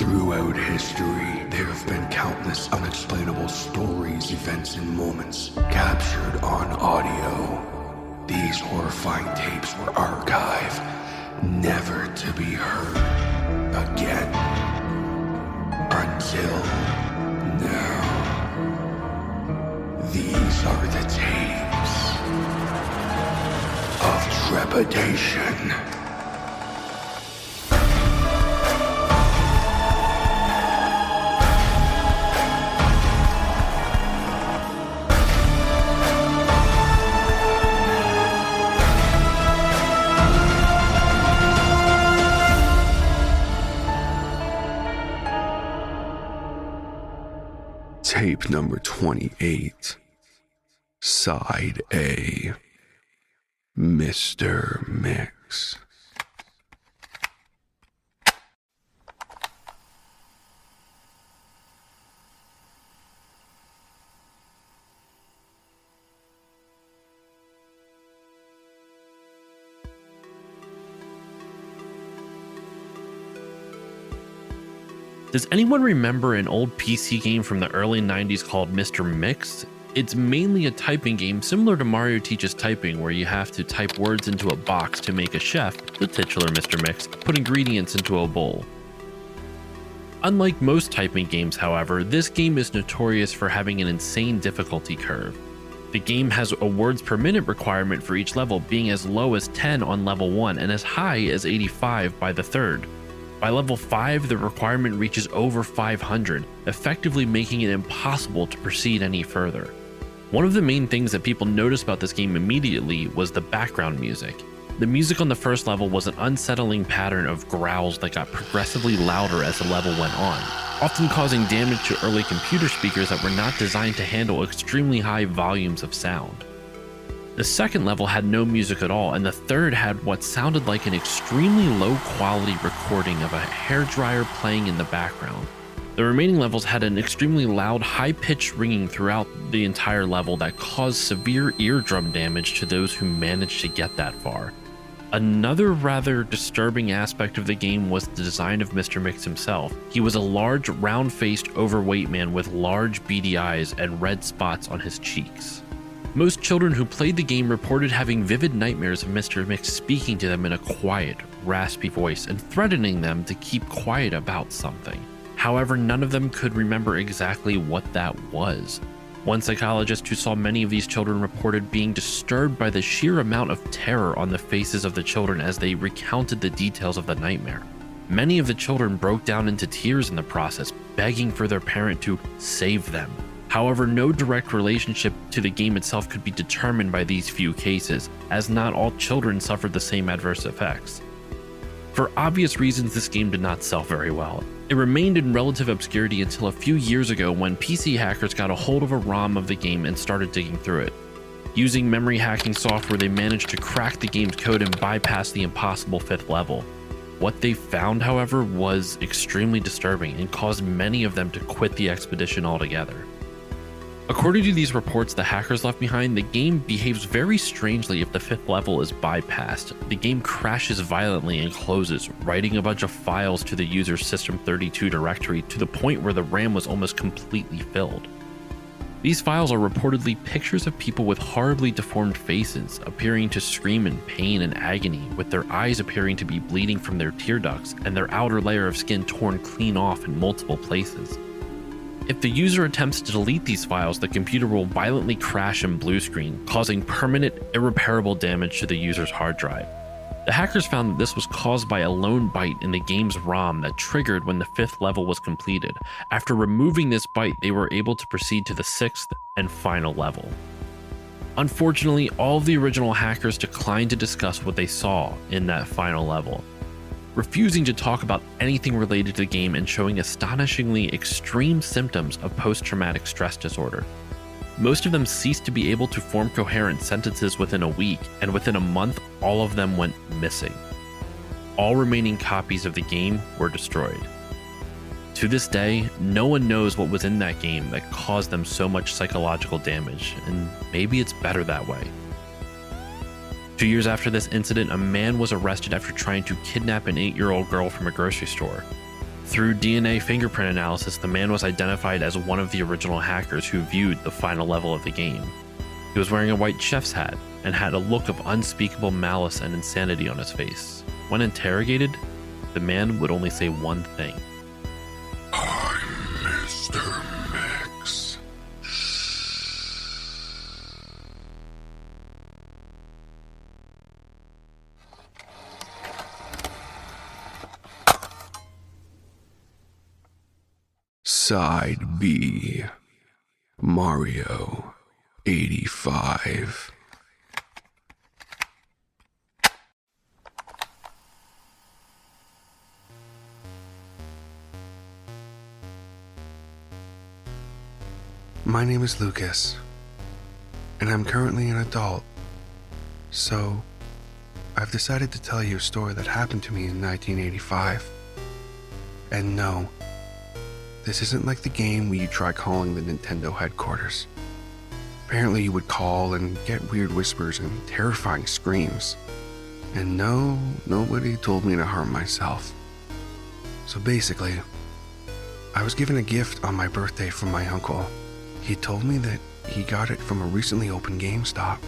Throughout history, there have been countless unexplainable stories, events, and moments captured on audio. These horrifying tapes were archived, never to be heard again. Until now. These are the tapes of trepidation. Tape number 28, Side A, Mr. Mix. Does anyone remember an old PC game from the early 90s called Mr. Mix? It's mainly a typing game similar to Mario Teaches Typing, where you have to type words into a box to make a chef, the titular Mr. Mix, put ingredients into a bowl. Unlike most typing games, however, this game is notorious for having an insane difficulty curve. The game has a words per minute requirement for each level, being as low as 10 on level 1 and as high as 85 by the third. By level 5, the requirement reaches over 500, effectively making it impossible to proceed any further. One of the main things that people noticed about this game immediately was the background music. The music on the first level was an unsettling pattern of growls that got progressively louder as the level went on, often causing damage to early computer speakers that were not designed to handle extremely high volumes of sound. The second level had no music at all, and the third had what sounded like an extremely low quality recording of a hairdryer playing in the background. The remaining levels had an extremely loud, high-pitched ringing throughout the entire level that caused severe eardrum damage to those who managed to get that far. Another rather disturbing aspect of the game was the design of Mr. Mix himself. He was a large, round-faced, overweight man with large, beady eyes and red spots on his cheeks. Most children who played the game reported having vivid nightmares of Mr. Mix speaking to them in a quiet, raspy voice and threatening them to keep quiet about something. However, none of them could remember exactly what that was. One psychologist who saw many of these children reported being disturbed by the sheer amount of terror on the faces of the children as they recounted the details of the nightmare. Many of the children broke down into tears in the process, begging for their parent to save them. However, no direct relationship to the game itself could be determined by these few cases, as not all children suffered the same adverse effects. For obvious reasons, this game did not sell very well. It remained in relative obscurity until a few years ago when PC hackers got a hold of a ROM of the game and started digging through it. Using memory hacking software, they managed to crack the game's code and bypass the impossible 5th level. What they found, however, was extremely disturbing and caused many of them to quit the expedition altogether. According to these reports the hackers left behind, the game behaves very strangely if the 5th level is bypassed. The game crashes violently and closes, writing a bunch of files to the user's System32 directory to the point where the RAM was almost completely filled. These files are reportedly pictures of people with horribly deformed faces, appearing to scream in pain and agony, with their eyes appearing to be bleeding from their tear ducts and their outer layer of skin torn clean off in multiple places. If the user attempts to delete these files, the computer will violently crash and blue screen, causing permanent, irreparable damage to the user's hard drive. The hackers found that this was caused by a lone byte in the game's ROM that triggered when the 5th level was completed. After removing this byte, they were able to proceed to the 6th and final level. Unfortunately, all of the original hackers declined to discuss what they saw in that final level, refusing to talk about anything related to the game and showing astonishingly extreme symptoms of post-traumatic stress disorder. Most of them ceased to be able to form coherent sentences within a week, and within a month, all of them went missing. All remaining copies of the game were destroyed. To this day, no one knows what was in that game that caused them so much psychological damage, and maybe it's better that way. 2 years after this incident, a man was arrested after trying to kidnap an 8-year-old girl from a grocery store. Through DNA fingerprint analysis, the man was identified as one of the original hackers who viewed the final level of the game. He was wearing a white chef's hat and had a look of unspeakable malice and insanity on his face. When interrogated, the man would only say one thing. I'm Mr. Mix. Side B, Mario 85. My name is Lucas, and I'm currently an adult, so I've decided to tell you a story that happened to me in 1985. And no, this isn't like the game where you try calling the Nintendo headquarters. Apparently you would call and get weird whispers and terrifying screams. And no, nobody told me to harm myself. So basically, I was given a gift on my birthday from my uncle. He told me that he got it from a recently opened GameStop.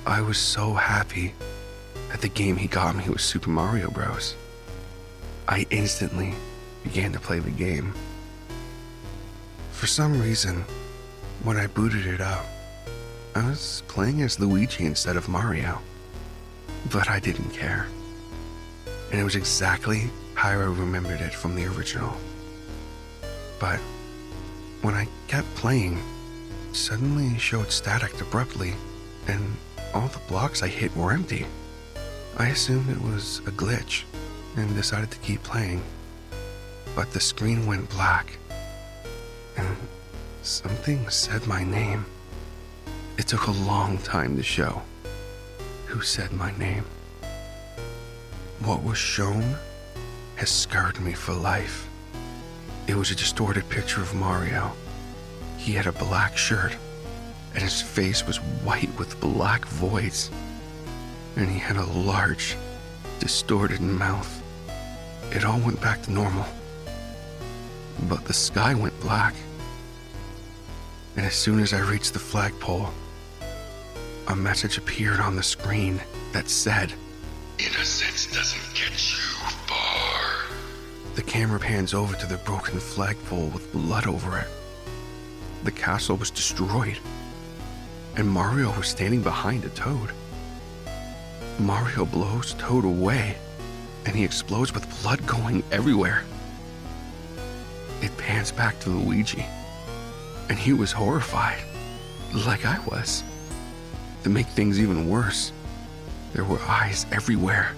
I was so happy that the game he got me was Super Mario Bros. I instantly began to play the game. For some reason, when I booted it up, I was playing as Luigi instead of Mario. But I didn't care. And it was exactly how I remembered it from the original. But when I kept playing, suddenly it showed static abruptly, and all the blocks I hit were empty. I assumed it was a glitch and decided to keep playing. But the screen went black, and something said my name. It took a long time to show who said my name. What was shown has scarred me for life. It was a distorted picture of Mario. He had a black shirt, and his face was white with black voids. And he had a large, distorted mouth. It all went back to normal. But the sky went black. And as soon as I reached the flagpole, a message appeared on the screen that said, "Innocence doesn't get you far." The camera pans over to the broken flagpole with blood over it. The castle was destroyed, and Mario was standing behind a Toad. Mario blows Toad away, and he explodes with blood going everywhere. It pans back to Luigi, and he was horrified, like I was. To make things even worse, there were eyes everywhere.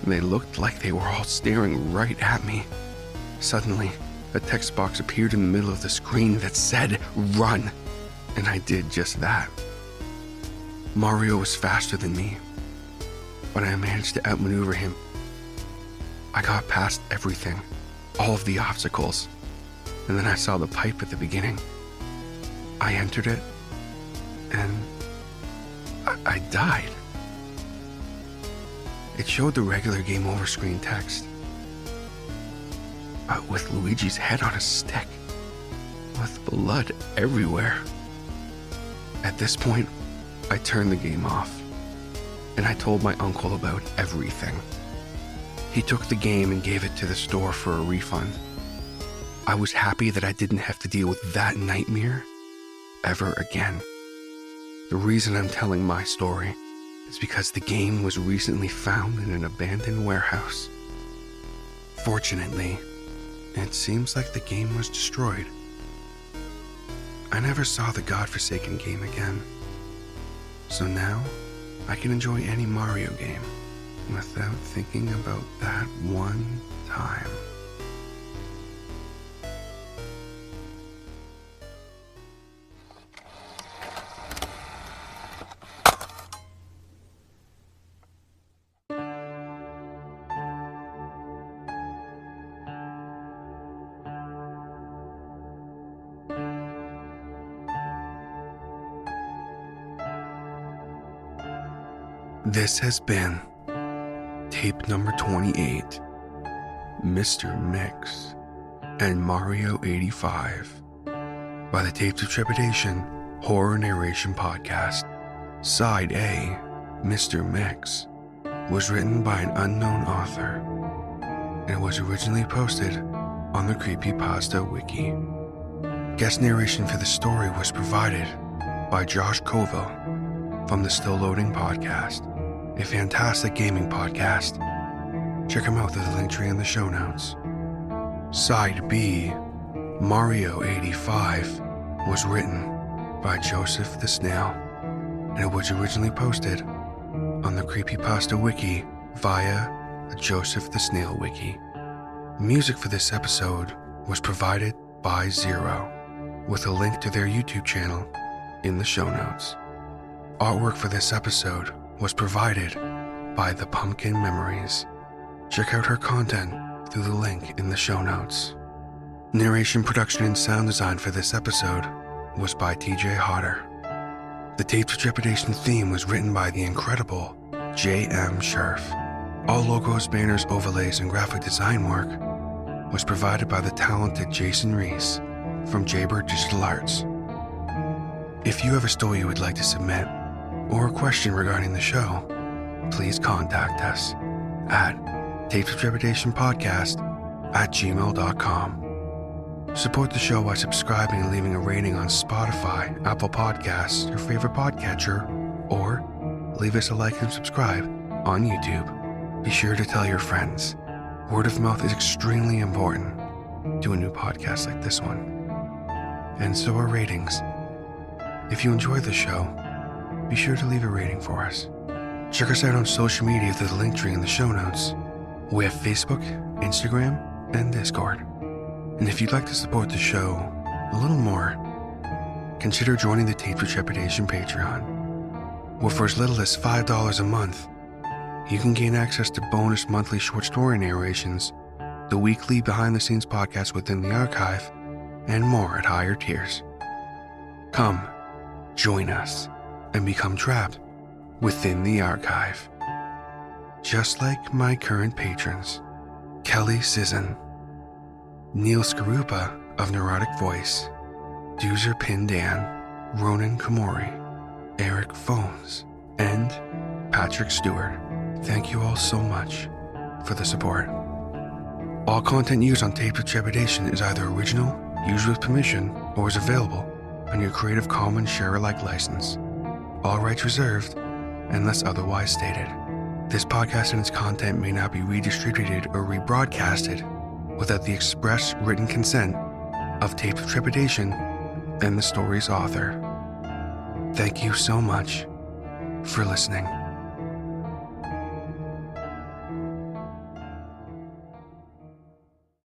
They looked like they were all staring right at me. Suddenly, a text box appeared in the middle of the screen that said, "Run," and I did just that. Mario was faster than me, but I managed to outmaneuver him. I got past everything, all of the obstacles, and then I saw the pipe at the beginning. I entered it, and I died. It showed the regular game over screen text, but with Luigi's head on a stick, with blood everywhere. At this point, I turned the game off, and I told my uncle about everything. He took the game and gave it to the store for a refund. I was happy that I didn't have to deal with that nightmare ever again. The reason I'm telling my story is because the game was recently found in an abandoned warehouse. Fortunately, it seems like the game was destroyed. I never saw the godforsaken game again. So now, I can enjoy any Mario game without thinking about that one time. This has been tape number 28 Mr. Mix, and Mario 85 by the Tapes of Trepidation Horror Narration Podcast. Side A, Mr. Mix, was written by an unknown author and was originally posted on the Creepypasta Wiki. Guest narration for the story was provided by Josh Colville from the Still Loading Podcast, a fantastic gaming podcast. Check him out through the link tree in the show notes. Side B, Mario 85, was written by JosephTheSnail, and it was originally posted on the Creepypasta Wiki via the JosephTheSnail Wiki. Music for this episode was provided by Zero, with a link to their YouTube channel in the show notes. Artwork for this episode was provided by The Pumpkin Memories. Check out her content through the link in the show notes. Narration, production, and sound design for this episode was by TJ Hodder. The Tapes of Trepidation theme was written by the incredible J.M. Scherf. All logos, banners, overlays, and graphic design work was provided by the talented Jason Reese from Jaybird Digital Arts. If you have a story you would like to submit or a question regarding the show, please contact us at tapesoftrepidationpodcast@gmail.com. Support the show by subscribing and leaving a rating on Spotify, Apple Podcasts, your favorite podcatcher, or leave us a like and subscribe on YouTube. Be sure to tell your friends. Word of mouth is extremely important to a new podcast like this one. And so are ratings. If you enjoy the show, be sure to leave a rating for us. Check us out on social media through the link tree in the show notes. We have Facebook, Instagram, and Discord. And if you'd like to support the show a little more, consider joining the Tapes of Trepidation Patreon, where for as little as $5 a month, you can gain access to bonus monthly short story narrations, the weekly behind-the-scenes podcast within the archive, and more at higher tiers. Come, join us, and become trapped within the archive. Just like my current patrons, Kelly Sisson, Neil Skarupa of Neurotic Voice, Doozer Pindan, Ronan Komori, Eric Phones, and Patrick Stewart. Thank you all so much for the support. All content used on Tapes of Trepidation is either original, used with permission, or is available on your Creative Commons share-alike license. All rights reserved unless otherwise stated. This podcast and its content may not be redistributed or rebroadcasted without the express written consent of Tapes of Trepidation and the story's author. Thank you so much for listening.